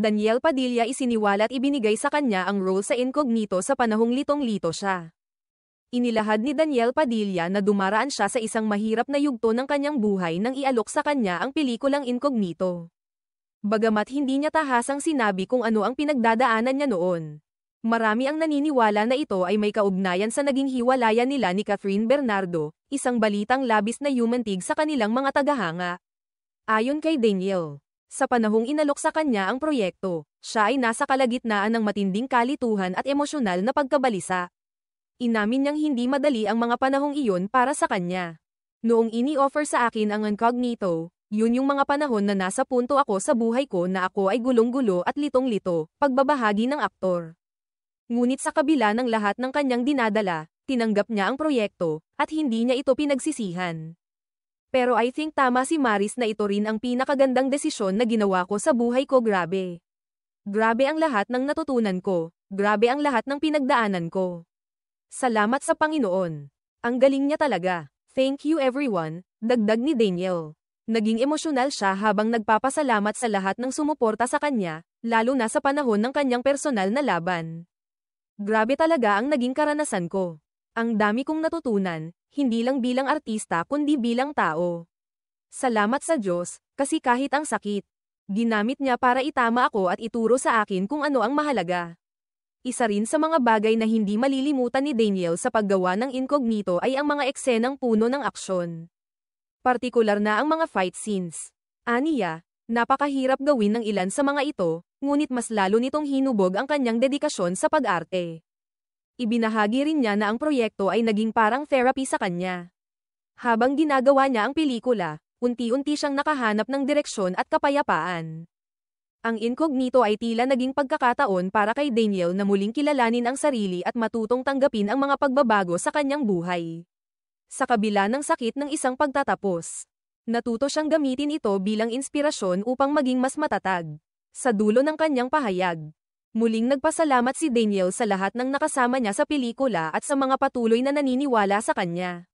Daniel Padilla isiniwalat ibinigay sa kanya ang role sa Incognito sa panahong litong-lito siya. Inilahad ni Daniel Padilla na dumaraan siya sa isang mahirap na yugto ng kanyang buhay nang ialok sa kanya ang pelikulang Incognito. Bagamat hindi niya tahasang sinabi kung ano ang pinagdadaanan niya noon. Marami ang naniniwala na ito ay may kaugnayan sa naging hiwalayan nila ni Catherine Bernardo, isang balitang labis na yumantig sa kanilang mga tagahanga. Ayon kay Daniel, sa panahong inalok sa kanya ang proyekto, siya ay nasa kalagitnaan ng matinding kalituhan at emosyonal na pagkabalisa. Inamin niyang hindi madali ang mga panahong iyon para sa kanya. Noong ini-offer sa akin ang Incognito, yun yung mga panahon na nasa punto ako sa buhay ko na ako ay gulong-gulo at litong-lito, pagbabahagi ng aktor. Ngunit sa kabila ng lahat ng kanyang dinadala, tinanggap niya ang proyekto, at hindi niya ito pinagsisihan. Pero I think tama si Maris na ito rin ang pinakagandang desisyon na ginawa ko sa buhay ko. Grabe. Grabe ang lahat ng natutunan ko, grabe ang lahat ng pinagdaanan ko. Salamat sa Panginoon. Ang galing niya talaga. Thank you everyone, dagdag ni Daniel. Naging emosyonal siya habang nagpapasalamat sa lahat ng sumuporta sa kanya, lalo na sa panahon ng kanyang personal na laban. Grabe talaga ang naging karanasan ko. Ang dami kong natutunan, hindi lang bilang artista kundi bilang tao. Salamat sa Diyos, kasi kahit ang sakit, ginamit niya para itama ako at ituro sa akin kung ano ang mahalaga. Isa rin sa mga bagay na hindi malilimutan ni Daniel sa paggawa ng Incognito ay ang mga eksenang puno ng aksyon. Partikular na ang mga fight scenes. Aniya, napakahirap gawin ng ilan sa mga ito, ngunit mas lalo nitong hinubog ang kanyang dedikasyon sa pag-arte. Ibinahagi rin niya na ang proyekto ay naging parang therapy sa kanya. Habang ginagawa niya ang pelikula, unti-unti siyang nakahanap ng direksyon at kapayapaan. Ang Incognito ay tila naging pagkakataon para kay Daniel na muling kilalanin ang sarili at matutong tanggapin ang mga pagbabago sa kanyang buhay. Sa kabila ng sakit ng isang pagtatapos, natuto siyang gamitin ito bilang inspirasyon upang maging mas matatag. Sa dulo ng kanyang pahayag, muling nagpasalamat si Daniel sa lahat ng nakasama niya sa pelikula at sa mga patuloy na naniniwala sa kanya.